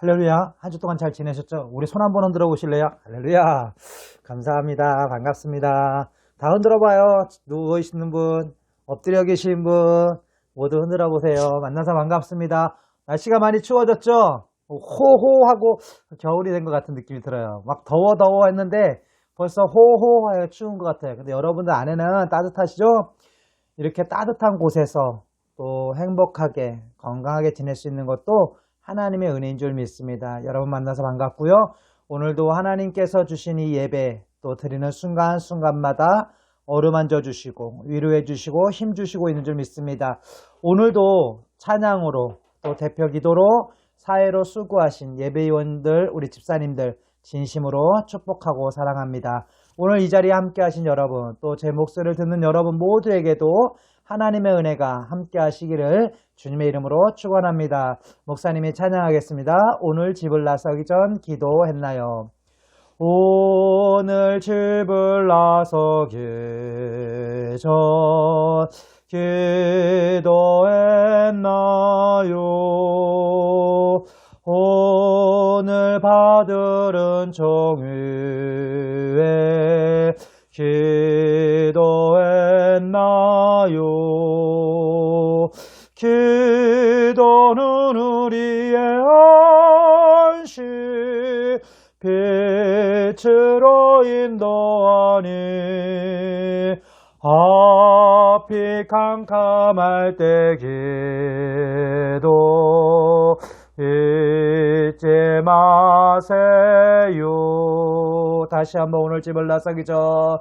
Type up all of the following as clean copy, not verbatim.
할렐루야. 한 주 동안 잘 지내셨죠? 우리 손 한번 흔들어 보실래요? 할렐루야. 감사합니다. 반갑습니다. 다 흔들어 봐요. 누워 계시는 분, 엎드려 계신 분, 모두 흔들어 보세요. 만나서 반갑습니다. 날씨가 많이 추워졌죠? 호호하고 겨울이 된 것 같은 느낌이 들어요. 막 더워 했는데 벌써 호호하여 추운 것 같아요. 근데 여러분들 안에는 따뜻하시죠? 이렇게 따뜻한 곳에서 또 행복하게 건강하게 지낼 수 있는 것도 하나님의 은혜인 줄 믿습니다. 여러분 만나서 반갑고요. 오늘도 하나님께서 주신 이 예배 또 드리는 순간순간마다 어루만져 주시고 위로해 주시고 힘 주시고 있는 줄 믿습니다. 오늘도 찬양으로 또 대표 기도로 사회로 수고하신 예배위원들 우리 집사님들 진심으로 축복하고 사랑합니다. 오늘 이 자리에 함께 하신 여러분 또 제 목소리를 듣는 여러분 모두에게도 하나님의 은혜가 함께 하시기를 주님의 이름으로 축원합니다. 목사님이 찬양하겠습니다. 오늘 집을 나서기 전 기도했나요? 오늘 집을 나서기 전 기도했나요? 오늘 받들은 정의에 기도했나요? 기도는 우리의 안식 빛으로 인도하니 앞이 캄캄할 때 기도 잊지 마세요. 다시 한번 오늘 집을 나서기 전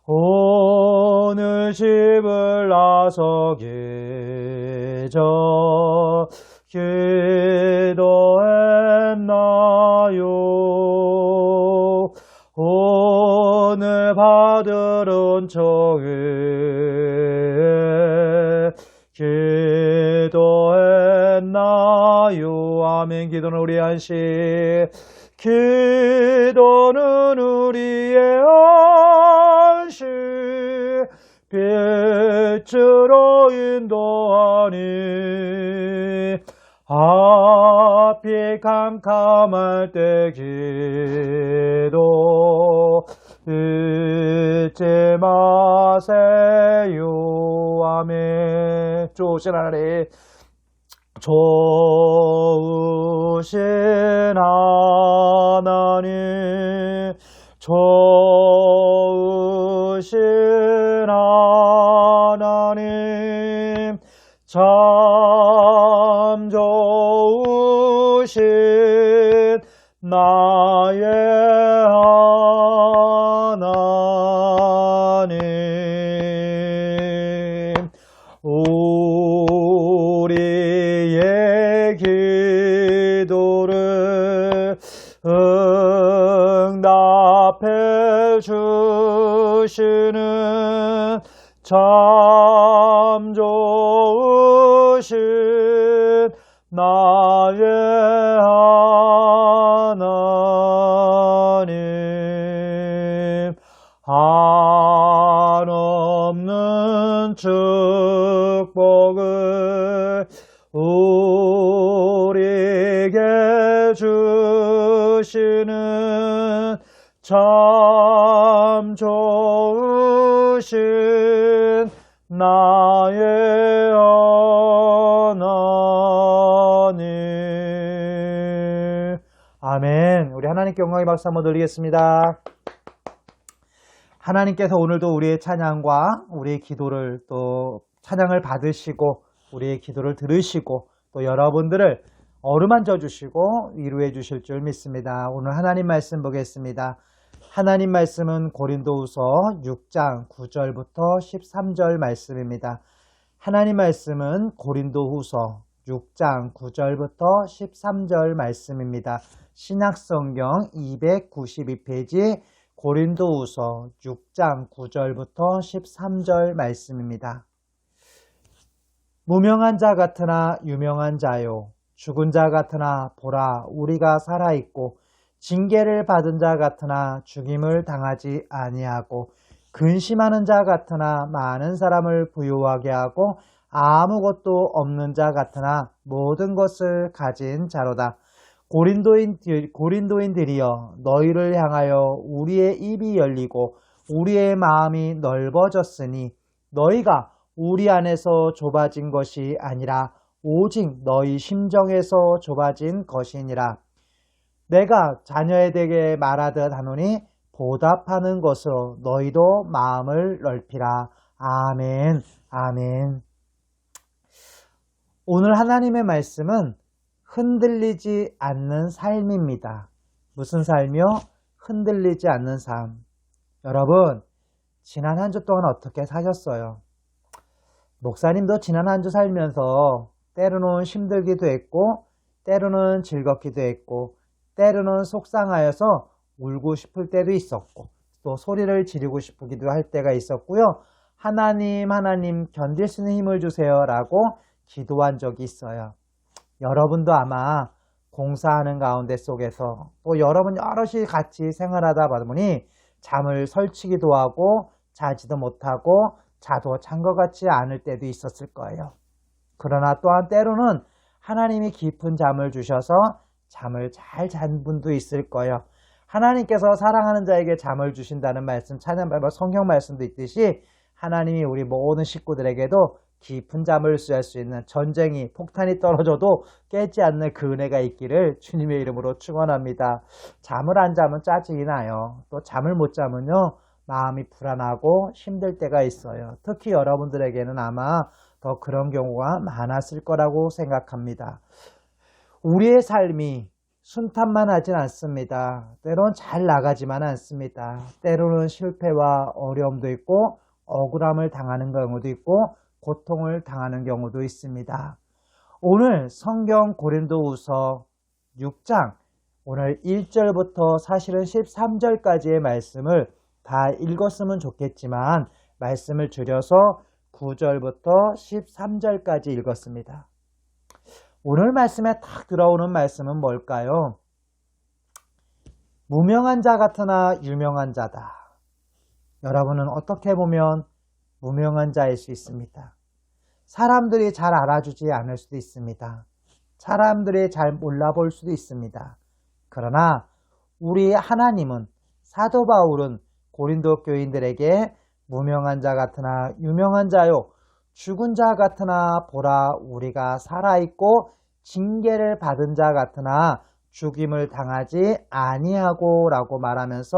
오늘 집을 나서기 전 기도했나요? 오늘 받들은 정의에 기도했나요? 아멘. 기도는 우리의 안식 기도는 우리의 안식 빛으로 인도하니 앞이 캄캄할 때 기도 잊지 마세요. 아멘. 좋으신 하나님 좋으신 하나님 좋으신 하나님 참 좋으신 나의 하나님 우리의 기도를 응답해 주시는 참 좋으신 나의 하나님 한없는 축복을 우리에게 주시는 참 좋으신 나의 하나님. 아멘. 우리 하나님께 영광의 박수 한번 드리겠습니다. 하나님께서 오늘도 우리의 찬양과 우리의 기도를 또 찬양을 받으시고 우리의 기도를 들으시고 또 여러분들을 어루만져 주시고 위로해 주실 줄 믿습니다. 오늘 하나님 말씀 보겠습니다. 하나님 말씀은 고린도후서 6장 9절부터 13절 말씀입니다. 하나님 말씀은 고린도후서 6장 9절부터 13절 말씀입니다. 신약성경 292페이지 고린도후서 6장 9절부터 13절 말씀입니다. 무명한 자 같으나 유명한 자요 죽은 자 같으나 보라 우리가 살아있고 징계를 받은 자 같으나 죽임을 당하지 아니하고 근심하는 자 같으나 많은 사람을 부유하게 하고 아무것도 없는 자 같으나 모든 것을 가진 자로다. 고린도인들이여 너희를 향하여 우리의 입이 열리고 우리의 마음이 넓어졌으니 너희가 우리 안에서 좁아진 것이 아니라 오직 너희 심정에서 좁아진 것이니라. 내가 자녀에게 말하듯 하노니 보답하는 것으로 너희도 마음을 넓히라. 아멘. 아멘. 오늘 하나님의 말씀은 흔들리지 않는 삶입니다. 무슨 삶이요? 흔들리지 않는 삶. 여러분, 지난 한 주 동안 어떻게 사셨어요? 목사님도 지난 한 주 살면서 때로는 힘들기도 했고, 때로는 즐겁기도 했고, 때로는 속상하여서 울고 싶을 때도 있었고, 또 소리를 지르고 싶기도 할 때가 있었고요. 하나님 견딜 수 있는 힘을 주세요 라고 기도한 적이 있어요. 여러분도 아마 공사하는 가운데 속에서 또 여러분 여럿이 같이 생활하다 보니 잠을 설치기도 하고 자지도 못하고 자도 잔 것 같지 않을 때도 있었을 거예요. 그러나 또한 때로는 하나님이 깊은 잠을 주셔서 잠을 잘 잔 분도 있을 거예요. 하나님께서 사랑하는 자에게 잠을 주신다는 말씀, 성경 말씀도 있듯이 하나님이 우리 모든 식구들에게도 깊은 잠을 취할 수 있는, 전쟁이 폭탄이 떨어져도 깨지 않는 그 은혜가 있기를 주님의 이름으로 축원합니다. 잠을 안 자면 짜증이 나요. 또 잠을 못 자면요 마음이 불안하고 힘들 때가 있어요. 특히 여러분들에게는 아마 더 그런 경우가 많았을 거라고 생각합니다. 우리의 삶이 순탄만 하진 않습니다. 때로는 잘 나가지만 않습니다. 때로는 실패와 어려움도 있고 억울함을 당하는 경우도 있고 고통을 당하는 경우도 있습니다. 오늘 성경 고린도후서 6장 오늘 1절부터 사실은 13절까지의 말씀을 다 읽었으면 좋겠지만 말씀을 줄여서 9절부터 13절까지 읽었습니다. 오늘 말씀에 딱 들어오는 말씀은 뭘까요? 무명한 자 같으나 유명한 자다. 여러분은 어떻게 보면 무명한 자일 수 있습니다. 사람들이 잘 알아주지 않을 수도 있습니다. 사람들이 잘 몰라볼 수도 있습니다. 그러나 우리 하나님은, 사도 바울은 고린도 교인들에게 무명한 자 같으나 유명한 자요, 죽은 자 같으나 보라 우리가 살아있고 징계를 받은 자 같으나 죽임을 당하지 아니하고 라고 말하면서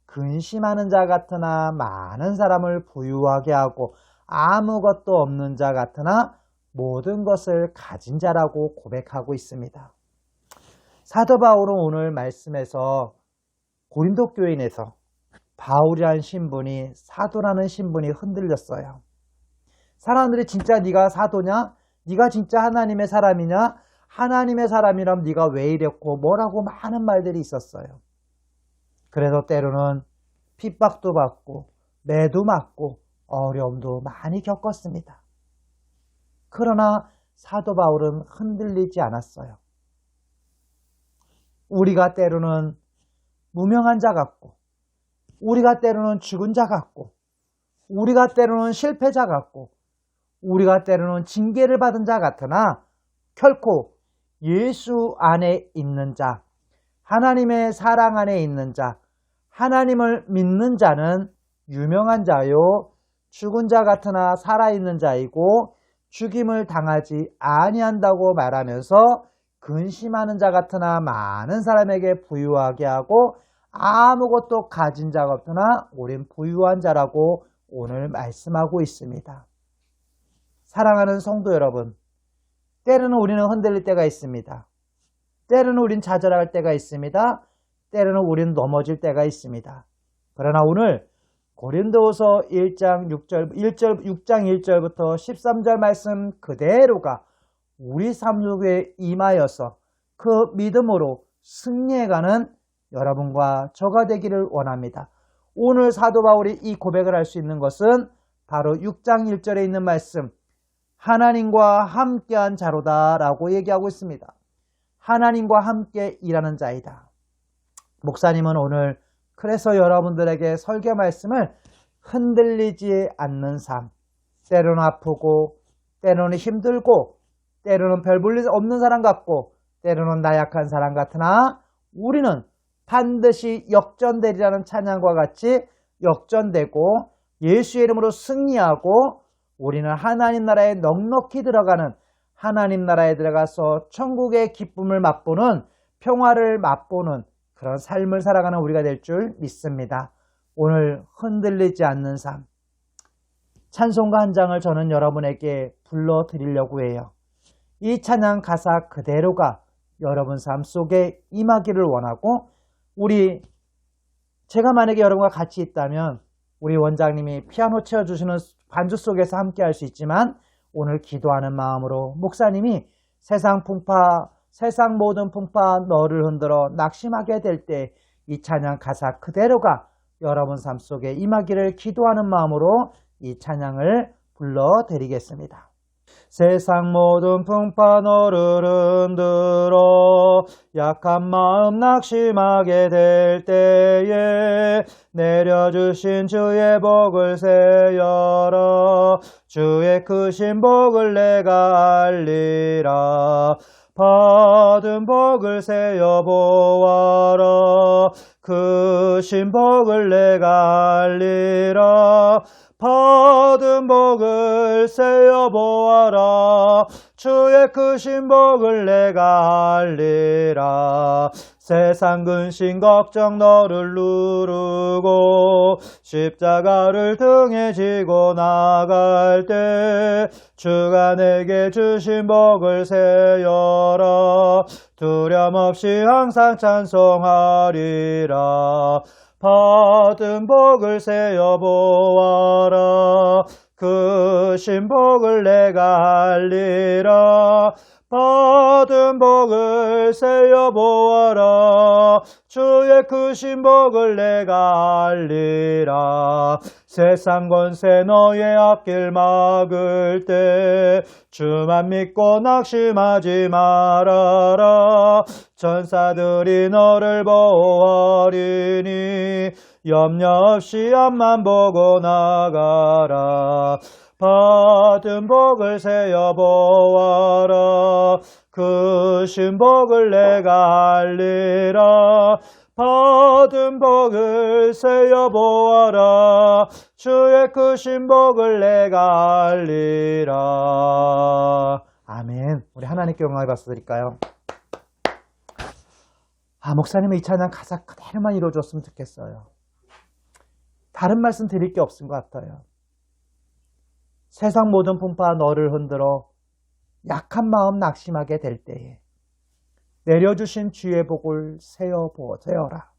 근심하는 자 같으나 많은 사람을 부유하게 하고 아무것도 없는 자 같으나 모든 것을 가진 자라고 고백하고 있습니다. 사도 바울은 오늘 말씀에서 고린도 교인에서 바울이라는 신분이, 사도라는 신분이 흔들렸어요. 사람들이 진짜 네가 사도냐? 네가 진짜 하나님의 사람이냐? 하나님의 사람이라면 네가 왜 이랬고 뭐라고 많은 말들이 있었어요. 그래서 때로는 핍박도 받고 매도 맞고 어려움도 많이 겪었습니다. 그러나 사도 바울은 흔들리지 않았어요. 우리가 때로는 무명한 자 같고 우리가 때로는 죽은 자 같고 우리가 때로는 실패자 같고 우리가 때로는 징계를 받은 자 같으나 결코 예수 안에 있는 자, 하나님의 사랑 안에 있는 자, 하나님을 믿는 자는 유명한 자요, 죽은 자 같으나 살아있는 자이고 죽임을 당하지 아니한다고 말하면서 근심하는 자 같으나 많은 사람에게 부유하게 하고 아무것도 가진 자 같으나 우린 부유한 자라고 오늘 말씀하고 있습니다. 사랑하는 성도 여러분, 때로는 우리는 흔들릴 때가 있습니다. 때로는 우린 좌절할 때가 있습니다. 때로는 우리는 넘어질 때가 있습니다. 그러나 오늘 고린도후서 6장 1절부터 13절 말씀 그대로가 우리 삶 속에 임하여서 그 믿음으로 승리해가는 여러분과 저가 되기를 원합니다. 오늘 사도 바울이 이 고백을 할 수 있는 것은 바로 6장 1절에 있는 말씀, 하나님과 함께한 자로다 라고 얘기하고 있습니다. 하나님과 함께 일하는 자이다. 목사님은 오늘 그래서 여러분들에게 설교 말씀을 흔들리지 않는 삶, 때로는 아프고 때로는 힘들고 때로는 별 볼 일 없는 사람 같고 때로는 나약한 사람 같으나 우리는 반드시 역전되리라는 찬양과 같이 역전되고 예수의 이름으로 승리하고 우리는 하나님 나라에 넉넉히 들어가는, 하나님 나라에 들어가서 천국의 기쁨을 맛보는, 평화를 맛보는 그런 삶을 살아가는 우리가 될 줄 믿습니다. 오늘 흔들리지 않는 삶, 찬송가 한 장을 저는 여러분에게 불러드리려고 해요. 이 찬양 가사 그대로가 여러분 삶 속에 임하기를 원하고, 제가 만약에 여러분과 같이 있다면 우리 원장님이 피아노 채워주시는 반주 속에서 함께 할 수 있지만, 오늘 기도하는 마음으로 목사님이 세상 모든 풍파 너를 흔들어 낙심하게 될 때 이 찬양 가사 그대로가 여러분 삶 속에 임하기를 기도하는 마음으로 이 찬양을 불러드리겠습니다. 세상 모든 풍파 너를 흔들어 약한 마음 낙심하게 될 때에 내려주신 주의 복을 세여라. 주의 크신 복을 내가 알리라. 받은 복을 세어 보아라. 크신 복을 내가 알리라. 받은 복을 세어 보아라. 주의 크신 복을 내가 알리라. 세상 근심 걱정 너를 누르고 십자가를 등에 지고 나갈 때 주가 내게 주신 복을 세여라. 두려움 없이 항상 찬송하리라. 받은 복을 세어 보아라. 크신 복을 내가 알리라. 받은 복을 세어 보아라. 주의 크신 복을 내가 알리라. 세상 권세 너의 앞길 막을 때 주만 믿고 낙심하지 말아라. 전사들이 너를 보호하리니 염려 없이 앞만 보고 나가라. 받은 복을 세어 보아라. 크신 복을 내가 알리라. 받은 복을 세어 보아라. 주의 크신 복을 내가 알리라. 아멘. 우리 하나님께 영광을 받아드릴까요? 목사님의 이 찬양 가사 그대로만 이루어졌으면 좋겠어요. 다른 말씀 드릴 게 없은 것 같아요. 세상 모든 풍파 너를 흔들어 약한 마음 낙심하게 될 때에 내려주신 주의 복을 세어라.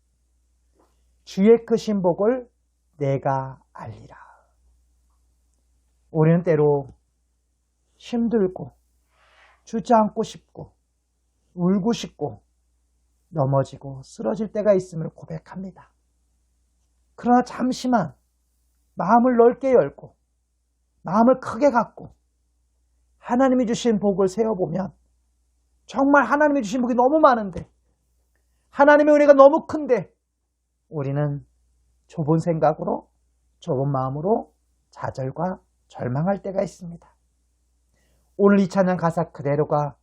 주의 크신 복을 내가 알리라. 우리는 때로 힘들고 주저앉고 싶고 울고 싶고 넘어지고 쓰러질 때가 있음을 고백합니다. 그러나 잠시만 마음을 넓게 열고 마음을 크게 갖고 하나님이 주신 복을 세어보면 정말 하나님이 주신 복이 너무 많은데, 하나님의 은혜가 너무 큰데 우리는 좁은 생각으로, 좁은 마음으로 좌절과 절망할 때가 있습니다. 오늘 이 찬양 가사 그대로가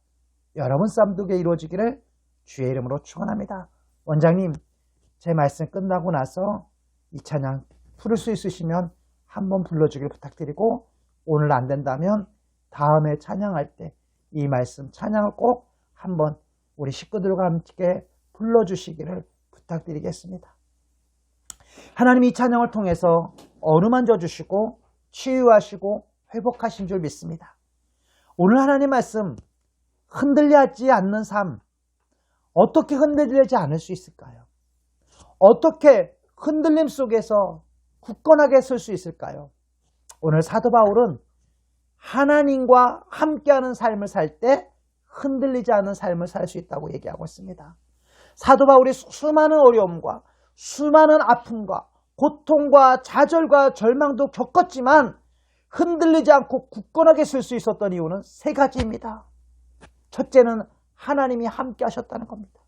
여러분 삶 속에 이루어지기를 주의 이름으로 축원합니다. 원장님, 제 말씀 끝나고 나서 이 찬양 부를 수 있으시면 한번 불러주길 부탁드리고, 오늘 안 된다면 다음에 찬양할 때 이 말씀 찬양을 꼭 한번 우리 식구들과 함께 불러주시기를 부탁드리겠습니다. 하나님이 이 찬양을 통해서 어루만져 주시고 치유하시고 회복하신 줄 믿습니다. 오늘 하나님 말씀, 흔들리지 않는 삶, 어떻게 흔들리지 않을 수 있을까요? 어떻게 흔들림 속에서 굳건하게 설 수 있을까요? 오늘 사도 바울은 하나님과 함께하는 삶을 살 때 흔들리지 않은 삶을 살 수 있다고 얘기하고 있습니다. 사도 바울이 수많은 어려움과 수많은 아픔과 고통과 좌절과 절망도 겪었지만 흔들리지 않고 굳건하게 설 수 있었던 이유는 세 가지입니다. 첫째는 하나님이 함께 하셨다는 겁니다.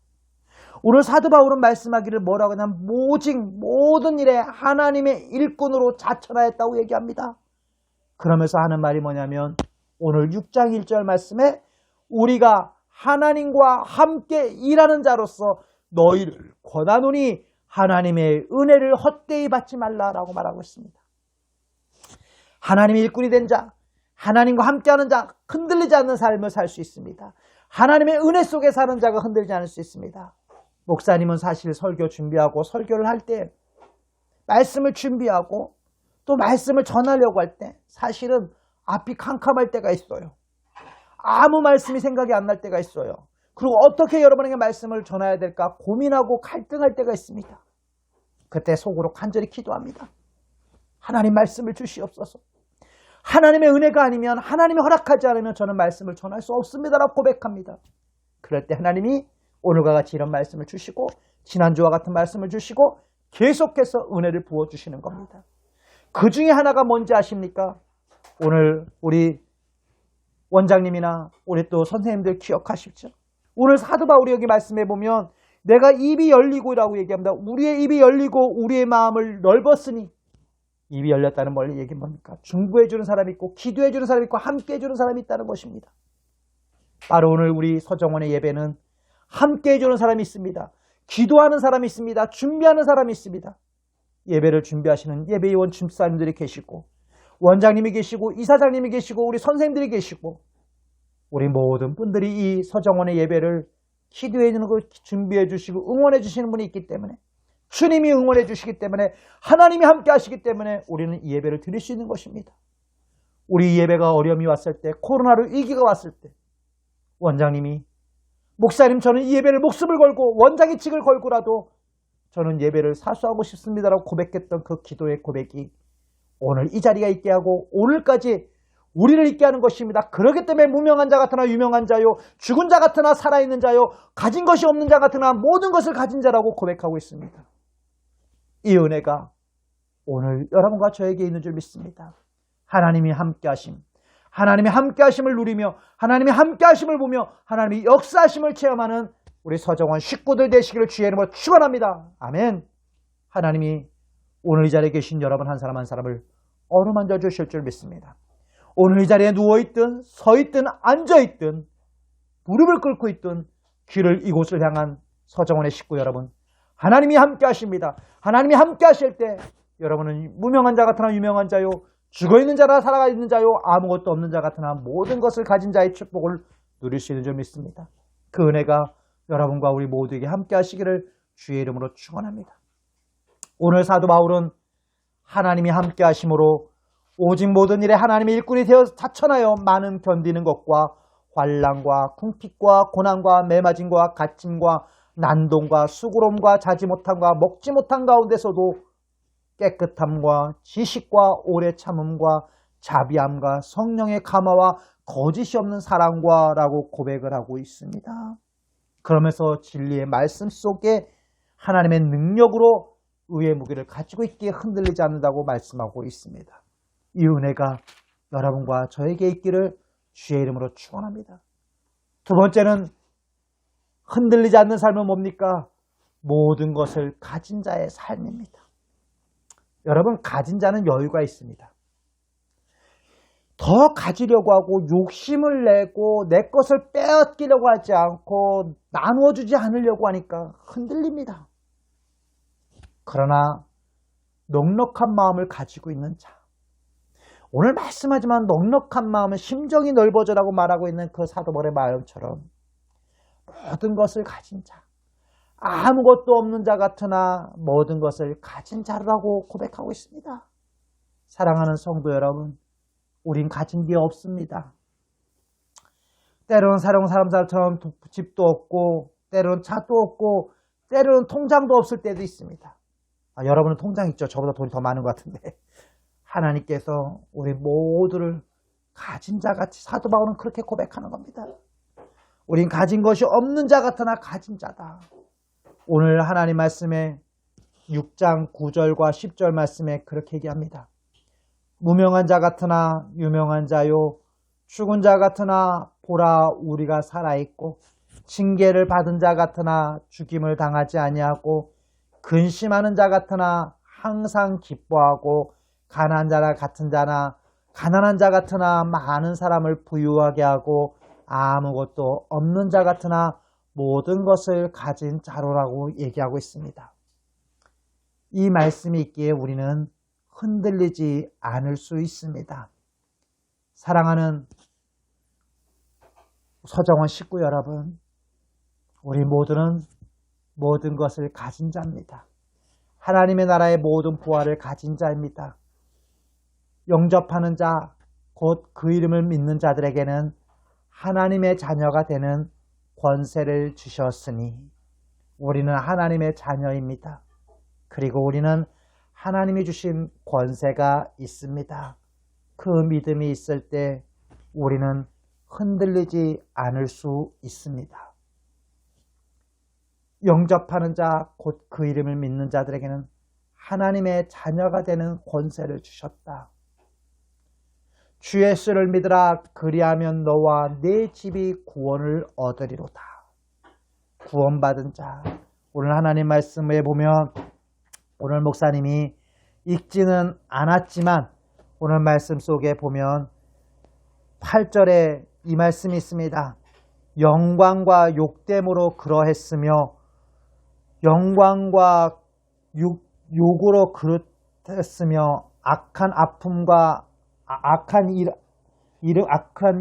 오늘 사도 바울은 말씀하기를 뭐라고 하냐면 오직 모든 일에 하나님의 일꾼으로 자천하였다고 얘기합니다. 그러면서 하는 말이 뭐냐면 오늘 6장 1절 말씀에 우리가 하나님과 함께 일하는 자로서 너희를 권하노니 하나님의 은혜를 헛되이 받지 말라라고 말하고 있습니다. 하나님의 일꾼이 된 자, 하나님과 함께하는 자, 흔들리지 않는 삶을 살 수 있습니다. 하나님의 은혜 속에 사는 자가 흔들리지 않을 수 있습니다. 목사님은 사실 설교 준비하고 설교를 할 때 말씀을 준비하고 또 말씀을 전하려고 할 때 사실은 앞이 캄캄할 때가 있어요. 아무 말씀이 생각이 안 날 때가 있어요. 그리고 어떻게 여러분에게 말씀을 전해야 될까 고민하고 갈등할 때가 있습니다. 그때 속으로 간절히 기도합니다. 하나님 말씀을 주시옵소서. 하나님의 은혜가 아니면 하나님이 허락하지 않으면 저는 말씀을 전할 수 없습니다라고 고백합니다. 그럴 때 하나님이 오늘과 같이 이런 말씀을 주시고 지난주와 같은 말씀을 주시고 계속해서 은혜를 부어주시는 겁니다. 그 중에 하나가 뭔지 아십니까? 오늘 우리 원장님이나 우리 또 선생님들 기억하십시오. 오늘 사도 바울이 여기 말씀해 보면 내가 입이 열리고라고 얘기합니다. 우리의 입이 열리고 우리의 마음을 넓었으니 입이 열렸다는 뭘 얘기 뭡니까? 중보해 주는 사람이 있고 기도해 주는 사람이 있고 함께 해 주는 사람이 있다는 것입니다. 바로 오늘 우리 서정원의 예배는 함께 해 주는 사람이 있습니다. 기도하는 사람이 있습니다. 준비하는 사람이 있습니다. 예배를 준비하시는 예배위원 집사님들이 계시고 원장님이 계시고 이사장님이 계시고 우리 선생님들이 계시고 우리 모든 분들이 이 서정원의 예배를 기도해 주는 걸 준비해 주시고 응원해 주시는 분이 있기 때문에 주님이 응원해 주시기 때문에 하나님이 함께 하시기 때문에 우리는 이 예배를 드릴 수 있는 것입니다. 우리 예배가 어려움이 왔을 때 코로나로 위기가 왔을 때 원장님이 목사님 저는 이 예배를 목숨을 걸고 원장의 직을 걸고라도 저는 예배를 사수하고 싶습니다라고 고백했던 그 기도의 고백이 오늘 이 자리가 있게 하고 오늘까지 우리를 있게 하는 것입니다. 그렇기 때문에 무명한 자 같으나 유명한 자요 죽은 자 같으나 살아있는 자요 가진 것이 없는 자 같으나 모든 것을 가진 자라고 고백하고 있습니다. 이 은혜가 오늘 여러분과 저에게 있는 줄 믿습니다. 하나님이 함께 하심, 하나님의 함께 하심을 누리며 하나님의 함께 하심을 보며 하나님의 역사하심을 체험하는 우리 서정원 식구들 되시기를 주의 이름으로 축원합니다. 아멘. 하나님이 오늘 이 자리에 계신 여러분 한 사람 한 사람을 어루만져 주실 줄 믿습니다. 오늘 이 자리에 누워있든 서있든 앉아있든 무릎을 꿇고 있든 귀를 이곳을 향한 서정원의 식구 여러분 하나님이 함께 하십니다. 하나님이 함께 하실 때 여러분은 무명한 자 같으나 유명한 자요 죽어있는 자나 살아가 있는 자요 아무것도 없는 자 같으나 모든 것을 가진 자의 축복을 누릴 수 있는 줄 믿습니다. 그 은혜가 여러분과 우리 모두에게 함께 하시기를 주의 이름으로 축원합니다. 오늘 사도 바울은 하나님이 함께 하심으로 오직 모든 일에 하나님의 일꾼이 되어 자천하여 많은 견디는 것과 환난과 궁핍과 고난과 매맞음과 갇힘과 난동과 수고로움과 자지 못함과 먹지 못한 가운데서도 깨끗함과 지식과 오래 참음과 자비함과 성령의 감화와 거짓이 없는 사랑과 라고 고백을 하고 있습니다. 그러면서 진리의 말씀 속에 하나님의 능력으로 의의 무게를 가지고 있기에 흔들리지 않는다고 말씀하고 있습니다. 이 은혜가 여러분과 저에게 있기를 주의 이름으로 축원합니다. 두 번째는 흔들리지 않는 삶은 뭡니까? 모든 것을 가진 자의 삶입니다. 여러분 가진 자는 여유가 있습니다. 더 가지려고 하고 욕심을 내고 내 것을 빼앗기려고 하지 않고 나누어 주지 않으려고 하니까 흔들립니다. 그러나 넉넉한 마음을 가지고 있는 자 오늘 말씀하지만 넉넉한 마음은 심정이 넓어져라고 말하고 있는 그 사도 바울의 마음처럼 모든 것을 가진 자 아무것도 없는 자 같으나 모든 것을 가진 자라고 고백하고 있습니다. 사랑하는 성도 여러분 우린 가진 게 없습니다. 때로는 사랑하는 사람들처럼 집도 없고 때로는 차도 없고 때로는 통장도 없을 때도 있습니다. 여러분은 통장 있죠? 저보다 돈이 더 많은 것 같은데 하나님께서 우리 모두를 가진 자같이 사도 바울은 그렇게 고백하는 겁니다. 우린 가진 것이 없는 자 같으나 가진 자다. 오늘 하나님 말씀에 6장 9절과 10절 말씀에 그렇게 얘기합니다. 무명한 자 같으나 유명한 자요 죽은 자 같으나 보라 우리가 살아있고 징계를 받은 자 같으나 죽임을 당하지 아니하고 근심하는 자 같으나 항상 기뻐하고 가난한 자나 같은 자나 가난한 자 같으나 많은 사람을 부유하게 하고 아무것도 없는 자 같으나 모든 것을 가진 자로라고 얘기하고 있습니다. 이 말씀이 있기에 우리는 흔들리지 않을 수 있습니다. 사랑하는 서정원 식구 여러분, 우리 모두는 모든 것을 가진 자입니다. 하나님의 나라의 모든 부활을 가진 자입니다. 영접하는 자, 곧 그 이름을 믿는 자들에게는 하나님의 자녀가 되는 권세를 주셨으니 우리는 하나님의 자녀입니다. 그리고 우리는 하나님이 주신 권세가 있습니다. 그 믿음이 있을 때 우리는 흔들리지 않을 수 있습니다. 영접하는 자, 곧 그 이름을 믿는 자들에게는 하나님의 자녀가 되는 권세를 주셨다. 주 예수를 믿으라. 그리하면 너와 네 집이 구원을 얻으리로다. 구원받은 자. 오늘 하나님 말씀에 보면 오늘 목사님이 읽지는 않았지만 오늘 말씀 속에 보면 8절에 이 말씀이 있습니다. 영광과 욕됨으로 그러했으며 영광과 욕으로 그릇했으며 악한 아픔과 악한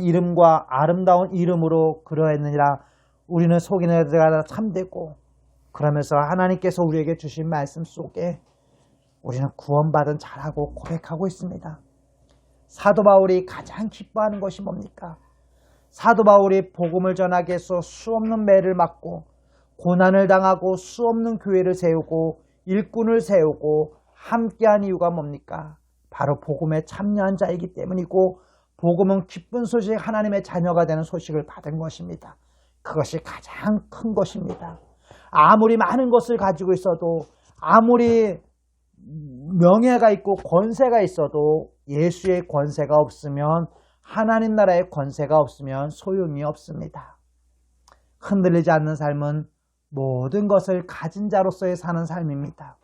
이름과 아름다운 이름으로 그러했느니라. 우리는 속이는 자가 참되고, 그러면서 하나님께서 우리에게 주신 말씀 속에 우리는 구원받은 자라고 고백하고 있습니다. 사도 바울이 가장 기뻐하는 것이 뭡니까? 사도 바울이 복음을 전하기 위해서 수없는 매를 맞고 고난을 당하고 수없는 교회를 세우고 일꾼을 세우고 함께한 이유가 뭡니까? 바로 복음에 참여한 자이기 때문이고, 복음은 기쁜 소식, 하나님의 자녀가 되는 소식을 받은 것입니다. 그것이 가장 큰 것입니다. 아무리 많은 것을 가지고 있어도, 아무리 명예가 있고 권세가 있어도 예수의 권세가 없으면, 하나님 나라의 권세가 없으면 소용이 없습니다. 흔들리지 않는 삶은 모든 것을 가진 자로서의 사는 삶입니다.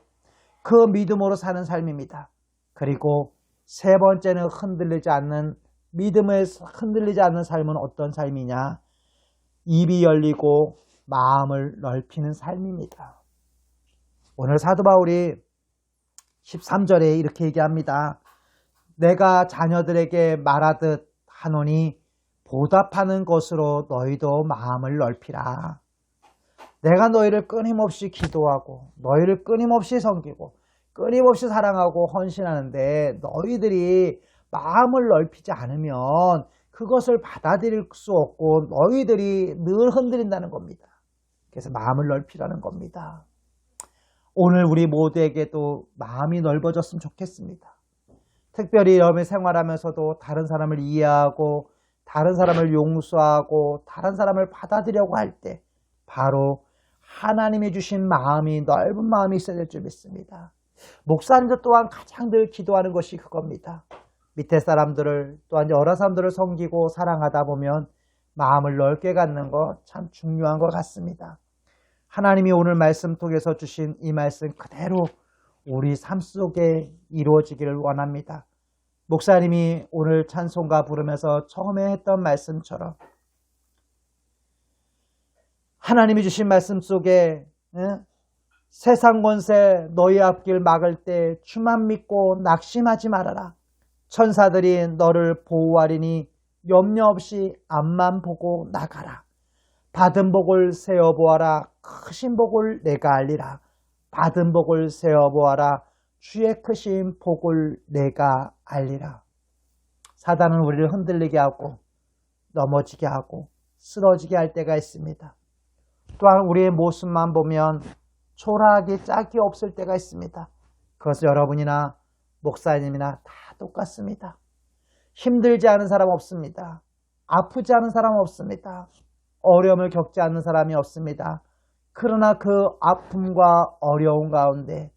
그 믿음으로 사는 삶입니다. 그리고 세 번째는 흔들리지 않는 믿음에 흔들리지 않는 삶은 어떤 삶이냐? 입이 열리고 마음을 넓히는 삶입니다. 오늘 사도 바울이 13절에 이렇게 얘기합니다. 내가 자녀들에게 말하듯 하노니 보답하는 것으로 너희도 마음을 넓히라. 내가 너희를 끊임없이 기도하고 너희를 끊임없이 섬기고 끊임없이 사랑하고 헌신하는데 너희들이 마음을 넓히지 않으면 그것을 받아들일 수 없고 너희들이 늘 흔들린다는 겁니다. 그래서 마음을 넓히라는 겁니다. 오늘 우리 모두에게도 마음이 넓어졌으면 좋겠습니다. 특별히 여러분이 생활하면서도 다른 사람을 이해하고 다른 사람을 용서하고 다른 사람을 받아들이려고 할 때 바로 하나님이 주신 마음이, 넓은 마음이 있어야 될 줄 믿습니다. 목사님들 또한 가장 늘 기도하는 것이 그겁니다. 밑에 사람들을, 또한 여러 사람들을 섬기고 사랑하다 보면 마음을 넓게 갖는 것 참 중요한 것 같습니다. 하나님이 오늘 말씀 통해서 주신 이 말씀 그대로 우리 삶 속에 이루어지기를 원합니다. 목사님이 오늘 찬송가 부르면서 처음에 했던 말씀처럼 하나님이 주신 말씀 속에 세상 권세 너희 앞길 막을 때 주만 믿고 낙심하지 말아라. 천사들이 너를 보호하리니 염려 없이 앞만 보고 나가라. 받은 복을 세어보아라. 크신 복을 내가 알리라. 받은 복을 세어보아라. 주의 크신 복을 내가 알리라. 사단은 우리를 흔들리게 하고 넘어지게 하고 쓰러지게 할 때가 있습니다. 또한 우리의 모습만 보면 초라하게 짝이 없을 때가 있습니다. 그것은 여러분이나 목사님이나 다 똑같습니다. 힘들지 않은 사람 없습니다. 아프지 않은 사람 없습니다. 어려움을 겪지 않는 사람이 없습니다. 그러나 그 아픔과 어려움 가운데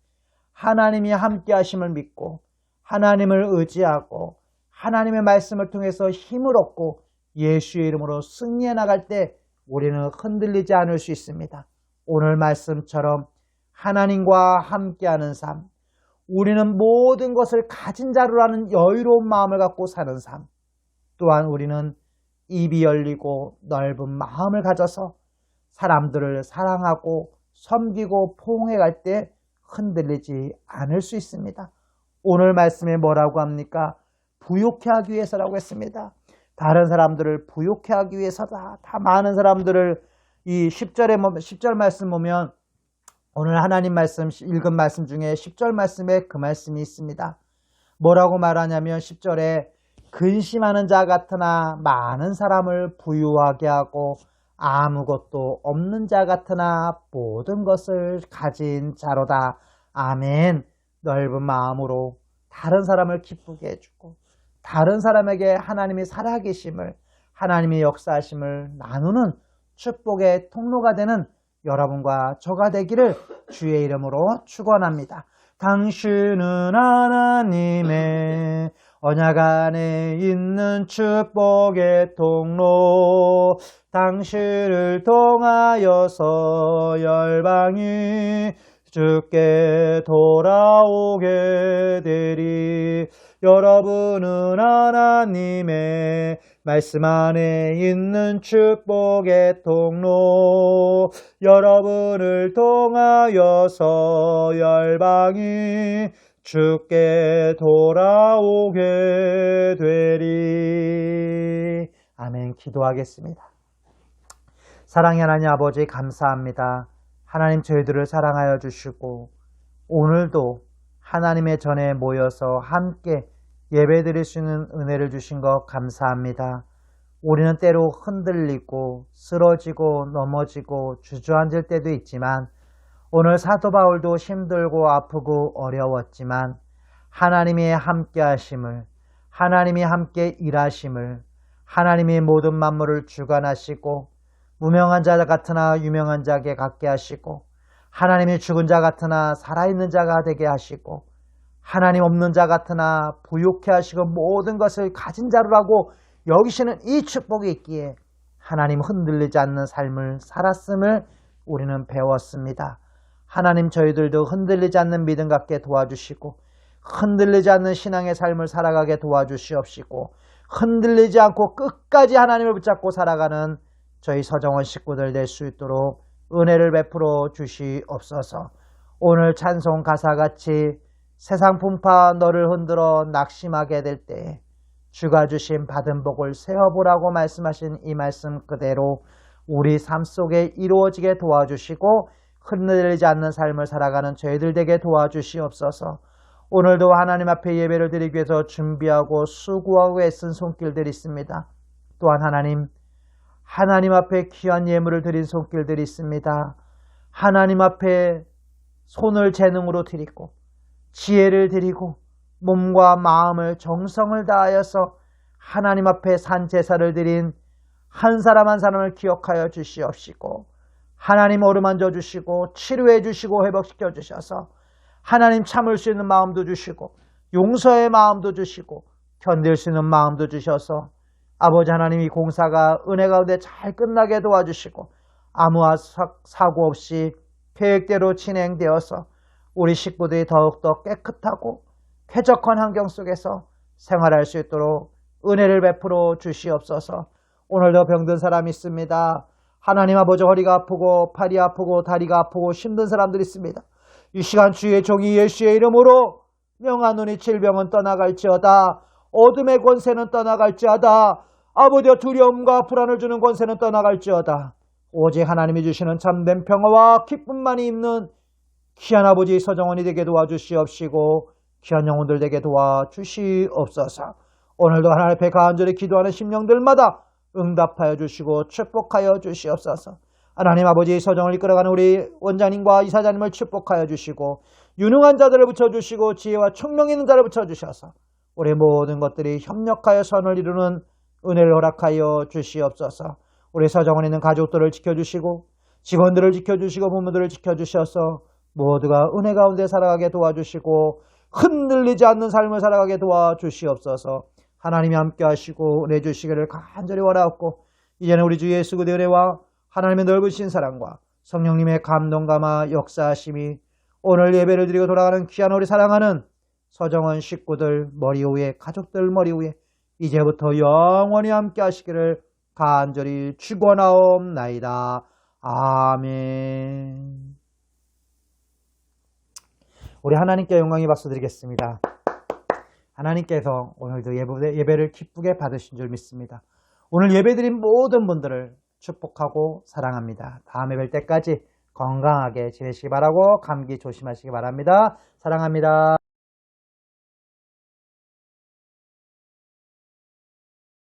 하나님이 함께 하심을 믿고 하나님을 의지하고 하나님의 말씀을 통해서 힘을 얻고 예수의 이름으로 승리해 나갈 때 우리는 흔들리지 않을 수 있습니다. 오늘 말씀처럼 하나님과 함께하는 삶, 우리는 모든 것을 가진 자로라는 여유로운 마음을 갖고 사는 삶, 또한 우리는 입이 열리고 넓은 마음을 가져서 사람들을 사랑하고 섬기고 포옹해 갈 때 흔들리지 않을 수 있습니다. 오늘 말씀에 뭐라고 합니까? 부욕해 하기 위해서라고 했습니다. 다른 사람들을 부욕해 하기 위해서다. 다 많은 사람들을 이 10절 말씀 보면 오늘 하나님 말씀 읽은 말씀 중에 10절 말씀에 그 말씀이 있습니다. 뭐라고 말하냐면 10절에 근심하는 자 같으나 많은 사람을 부유하게 하고 아무것도 없는 자 같으나 모든 것을 가진 자로다. 아멘. 넓은 마음으로 다른 사람을 기쁘게 해주고 다른 사람에게 하나님이 살아계심을 하나님의 역사하심을 나누는 축복의 통로가 되는 여러분과 저가 되기를 주의 이름으로 축원합니다. 당신은 하나님의 언약 안에 있는 축복의 통로 당신을 통하여서 열방이 주께 돌아오게 되리. 여러분은 하나님의 말씀 안에 있는 축복의 통로 여러분을 통하여서 열방이 주께 돌아오게 되리. 아멘. 기도하겠습니다. 사랑의 하나님 아버지 감사합니다. 하나님 저희들을 사랑하여 주시고 오늘도 하나님의 전에 모여서 함께 예배드릴 수 있는 은혜를 주신 것 감사합니다. 우리는 때로 흔들리고 쓰러지고 넘어지고 주저앉을 때도 있지만 오늘 사도 바울도 힘들고 아프고 어려웠지만 하나님이 함께 하심을 하나님이 함께 일하심을 하나님이 모든 만물을 주관하시고 무명한 자 같으나 유명한 자에게 갖게 하시고 하나님이 죽은 자 같으나 살아있는 자가 되게 하시고 하나님 없는 자 같으나 부욕해 하시고 모든 것을 가진 자로라고 여기시는 이 축복이 있기에 하나님 흔들리지 않는 삶을 살았음을 우리는 배웠습니다. 하나님 저희들도 흔들리지 않는 믿음 갖게 도와주시고 흔들리지 않는 신앙의 삶을 살아가게 도와주시옵시고 흔들리지 않고 끝까지 하나님을 붙잡고 살아가는 저희 서정원 식구들 될 수 있도록 은혜를 베풀어 주시옵소서. 오늘 찬송 가사같이 세상 풍파 너를 흔들어 낙심하게 될 때 주가 주신 받은 복을 세어보라고 말씀하신 이 말씀 그대로 우리 삶 속에 이루어지게 도와주시고 흔들리지 않는 삶을 살아가는 저희들 되게 도와주시옵소서. 오늘도 하나님 앞에 예배를 드리기 위해서 준비하고 수고하고 애쓴 손길들이 있습니다. 또한 하나님 앞에 귀한 예물을 드린 손길들이 있습니다. 하나님 앞에 손을 재능으로 드리고 지혜를 드리고 몸과 마음을 정성을 다하여서 하나님 앞에 산 제사를 드린 한 사람 한 사람을 기억하여 주시옵시고 하나님 어루만져 주시고 치료해 주시고 회복시켜 주셔서 하나님 참을 수 있는 마음도 주시고 용서의 마음도 주시고 견딜 수 있는 마음도 주셔서 아버지 하나님 이 공사가 은혜 가운데 잘 끝나게 도와주시고 아무 사고 없이 계획대로 진행되어서 우리 식구들이 더욱더 깨끗하고 쾌적한 환경 속에서 생활할 수 있도록 은혜를 베풀어 주시옵소서. 오늘도 병든 사람이 있습니다. 하나님 아버지 허리가 아프고 팔이 아프고 다리가 아프고 힘든 사람들이 있습니다. 이 시간 주의 종이 예수의 이름으로 명하노니 질병은 떠나갈지어다. 어둠의 권세는 떠나갈지어다. 아버지여 두려움과 불안을 주는 권세는 떠나갈지어다. 오직 하나님이 주시는 참된 평화와 기쁨만이 있는 귀한 아버지 서정원이 되게 도와주시옵시고 귀한 영혼들 되게 도와주시옵소서. 오늘도 하나님 앞에 간절히 기도하는 심령들마다 응답하여 주시고 축복하여 주시옵소서. 하나님 아버지 서정을 이끌어가는 우리 원장님과 이사장님을 축복하여 주시고 유능한 자들을 붙여주시고 지혜와 총명 있는 자를 붙여주셔서 우리 모든 것들이 협력하여 선을 이루는 은혜를 허락하여 주시옵소서. 우리 서정원에 있는 가족들을 지켜주시고 직원들을 지켜주시고 부모들을 지켜주셔서 모두가 은혜 가운데 살아가게 도와주시고 흔들리지 않는 삶을 살아가게 도와주시옵소서. 하나님이 함께 하시고 은혜 주시기를 간절히 원하옵고 이제는 우리 주 예수 그리스도의 은혜와 하나님의 넓으신 사랑과 성령님의 감동감화 역사하심이 오늘 예배를 드리고 돌아가는 귀한 우리 사랑하는 서정원 식구들 머리 위에 가족들 머리 위에 이제부터 영원히 함께 하시기를 간절히 축원하옵나이다. 아멘. 우리 하나님께 영광의 박수 드리겠습니다. 하나님께서 오늘도 예배를 기쁘게 받으신 줄 믿습니다. 오늘 예배드린 모든 분들을 축복하고 사랑합니다. 다음에 뵐 때까지 건강하게 지내시기 바라고 감기 조심하시기 바랍니다. 사랑합니다.